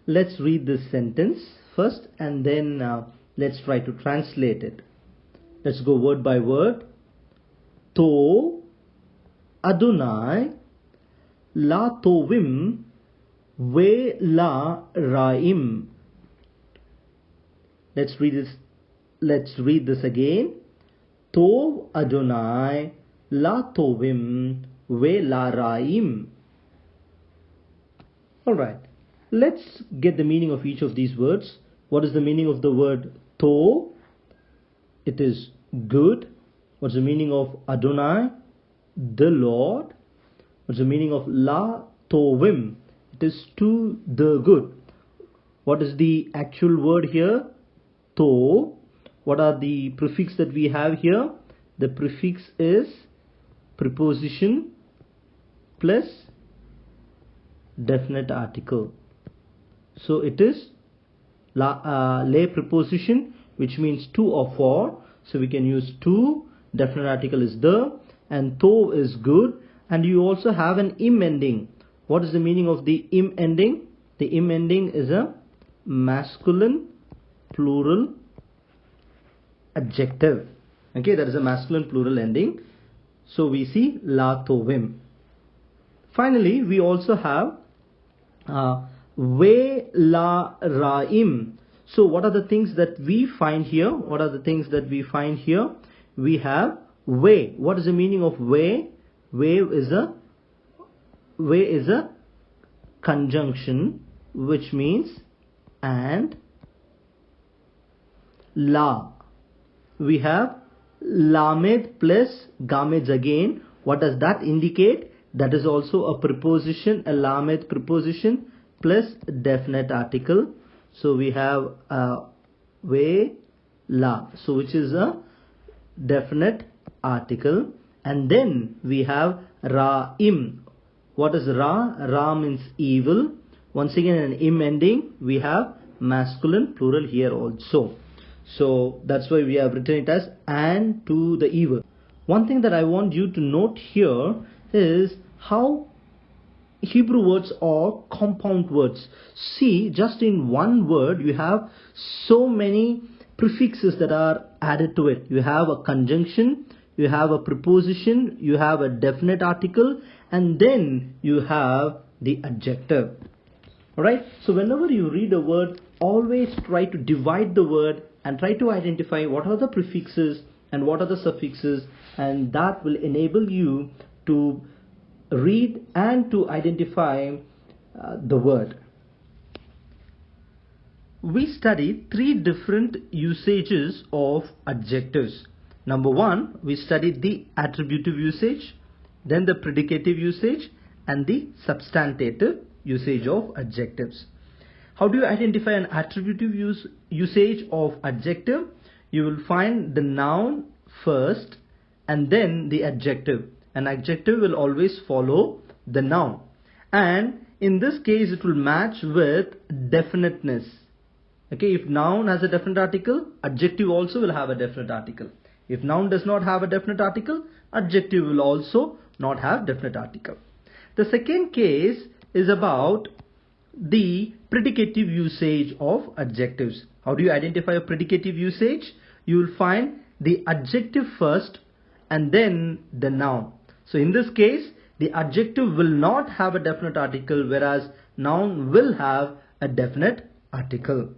Let's read this sentence first and then let's try to translate it. Let's go word by word. To Adonai la tovim ve la raim. Let's read this again. To Adonai la tovim ve la raim. Alright, let's get the meaning of each of these words. What is the meaning of the word to? It is good. What's the meaning of Adonai? The Lord. What's the meaning of la tovim? It is to the good. What is the actual word here? To. What are the prefix that we have here? The prefix is preposition plus definite article. So it is lay preposition, which means to or for. So we can use to. Definite article is the, and to is good. And you also have an im ending. What is the meaning of the im ending? The im ending is a masculine plural adjective. Okay, that is a masculine plural ending. So we see la tovim. Finally, we also have ve la raim. So what are the things that we find here? What are the things that we find here? We have ve. What is the meaning of ve? Ve is a conjunction, which means and. La. We have lamed plus gameds again. What does that indicate? That is also a preposition, a lamed preposition plus definite article. So we have ve la, so which is a definite article. And then we have raim. What is ra? Ra means evil. Once again an im ending. We have masculine plural here also. So that's why we have written it as and to the evil. One thing that I want you to note here is how Hebrew words are compound words. See, just in one word you have so many prefixes that are added to it. You have a conjunction, you have a preposition, you have a definite article, and then you have the adjective. Alright, so whenever you read a word, always try to divide the word and try to identify what are the prefixes and what are the suffixes, and that will enable you to read and to identify the word. We studied three different usages of adjectives. Number one, we studied the attributive usage, then the predicative usage, and the substantive usage of adjectives. How do you identify an attributive usage of adjective? You will find the noun first and then the adjective. An adjective will always follow the noun, and in this case it will match with definiteness. Okay, if noun has a definite article, adjective also will have a definite article. If noun does not have a definite article, adjective will also not have definite article. The second case is about the predicative usage of adjectives. How do you identify a predicative usage? You will find the adjective first and then the noun. So in this case, the adjective will not have a definite article, whereas noun will have a definite article.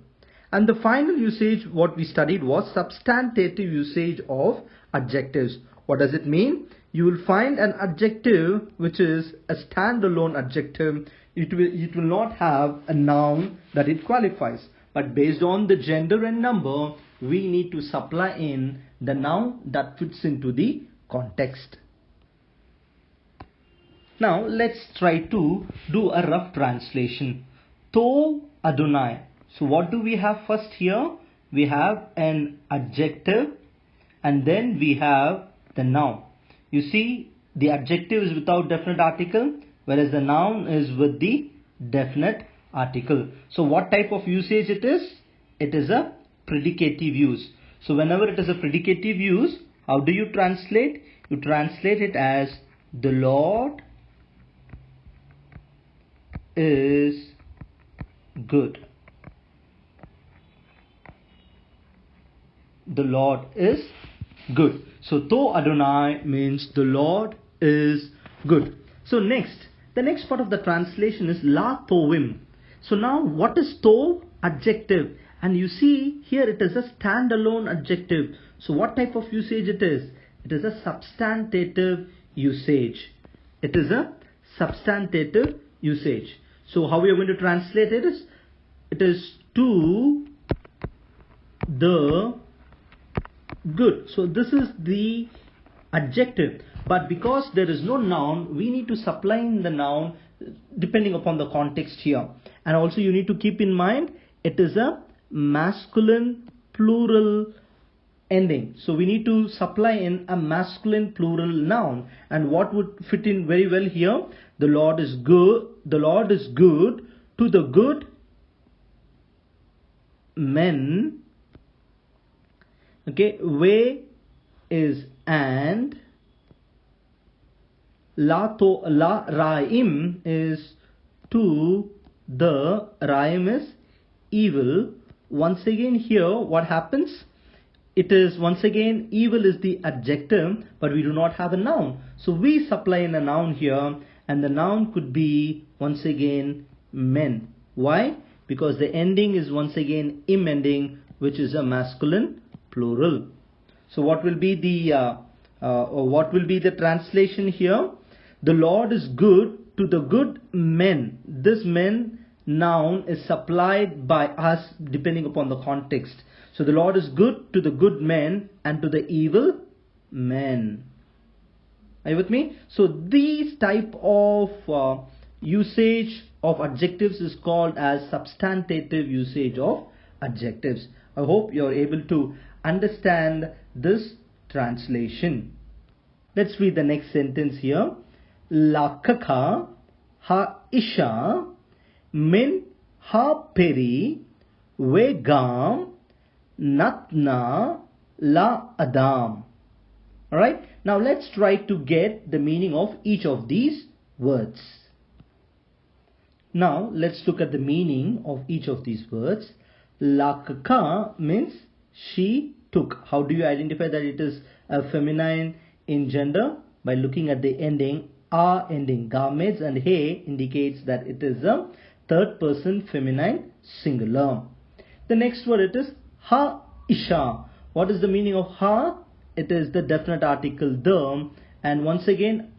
And the final usage what we studied was substantive usage of adjectives. What does it mean? You will find an adjective which is a standalone adjective. It will not have a noun that it qualifies. But based on the gender and number, we need to supply in the noun that fits into the context. Now let's try to do a rough translation. To Adonai. So what do we have first here? We have an adjective and then we have the noun. You see, the adjective is without definite article, whereas the noun is with the definite article. So what type of usage it is? It is a predicative use. So whenever it is a predicative use, how do you translate? You translate it as the Lord is good. The Lord is good. So To Adonai means the Lord is good. So next, the next part of the translation is La Tovim. So now what is To? Adjective. And you see here it is a standalone adjective. So what type of usage it is? It is a substantive usage. It is a substantive usage. So how we are going to translate it is, it is to the good. So this is the adjective, but because there is no noun, we need to supply in the noun depending upon the context here. And also you need to keep in mind it is a masculine plural ending. So we need to supply in a masculine plural noun. And what would fit in very well here? The Lord is good. The Lord is good to the good men. Okay, way is and. La Raim is to the. Raim is evil. Once again here what happens? It is once again evil is the adjective, but we do not have a noun. So we supply in a noun here, and the noun could be once again men. Why? Because the ending is once again im ending, which is a masculine plural. So what will be the translation here? The Lord is good to the good men. This men noun is supplied by us depending upon the context. So the Lord is good to the good men and to the evil men. Are you with me? So these type of usage of adjectives is called as substantive usage of adjectives. I hope you are able to understand this translation. Let's read the next sentence here. Lakaka ha isha min ha peri vegam natna la adam. Alright, now let's try to get the meaning of each of these words. Now let's look at the meaning of each of these words. Lakaka means she took. How do you identify that it is a feminine in gender? By looking at the ending, a ending. Gamets and he indicates that it is a third person feminine singular. The next word it is ha isha. What is the meaning of ha? It is the definite article the, and once again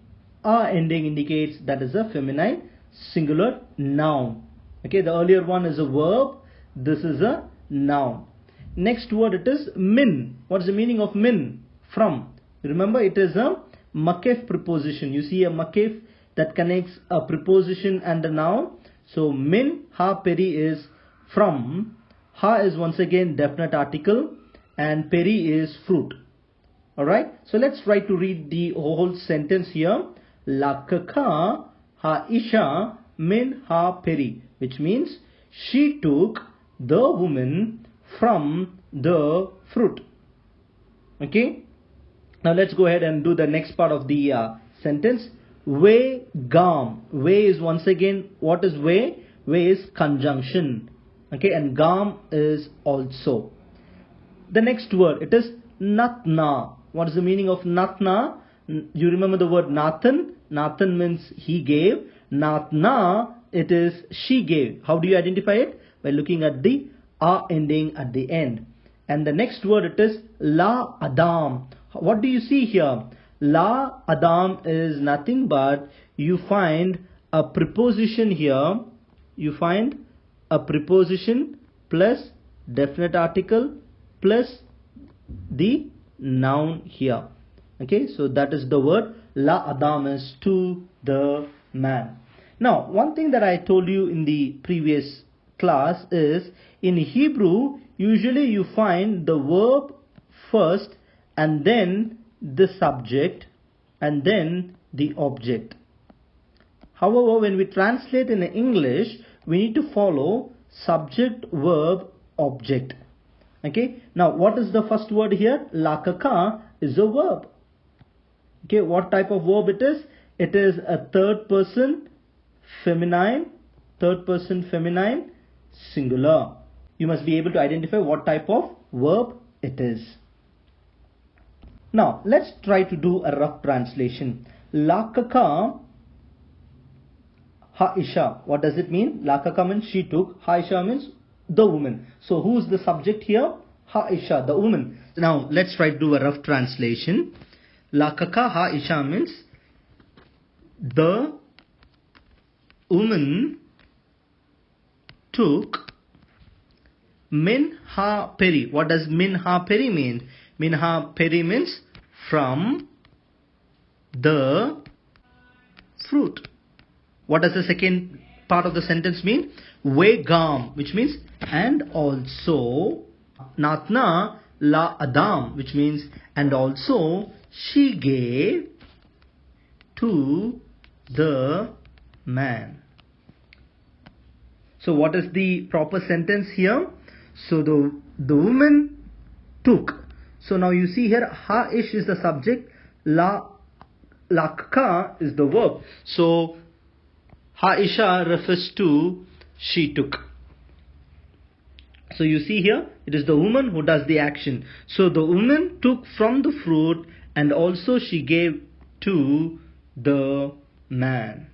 a ending indicates that is a feminine singular noun. Okay, the earlier one is a verb, this is a noun. Next word it is min. What is the meaning of min? From. Remember it is a makif preposition. You see a makif that connects a preposition and a noun. So min ha peri is from. Ha is once again definite article and peri is fruit. Alright, so let's try to read the whole sentence here. Lakaka ha isha min ha peri, which means she took the woman from the fruit. Okay, now let's go ahead and do the next part of the sentence. Ve gam. Ve is once again, what is ve? Ve is conjunction. Okay, and gam is also. The next word, it is natna. What is the meaning of natna? You remember the word Nathan? Nathan means he gave. Natna, it is she gave. How do you identify it? By looking at the a ending at the end. And the next word it is la adam. What do you see here? La adam is nothing but you find a preposition here. You find a preposition plus definite article plus the noun here. Okay, so that is the word la adam is to the man. Now one thing that I told you in the previous class is in Hebrew usually you find the verb first and then the subject and then the object. However, when we translate in English we need to follow subject, verb, object. Okay, now what is the first word here? Lakaka is a verb. Okay, what type of verb it is? It is a third person feminine singular. You must be able to identify what type of verb it is. Now let's try to do a rough translation. Lakaka Haisha. What does it mean? Lakaka means she took. Haisha means the woman. So who is the subject here? Haisha, the woman. Now let's try to do a rough translation. Lakaka Haisha means the woman took min ha peri. What does min ha peri mean? Min ha peri means from the fruit. What does the second part of the sentence mean? Vegam, which means and also. Natna la Adam, which means and also she gave to the man. So what is the proper sentence here? So the woman took. So now you see here, ha-ish is the subject, lakka is the verb. So ha-isha refers to she took. So you see here, it is the woman who does the action. So the woman took from the fruit and also she gave to the man.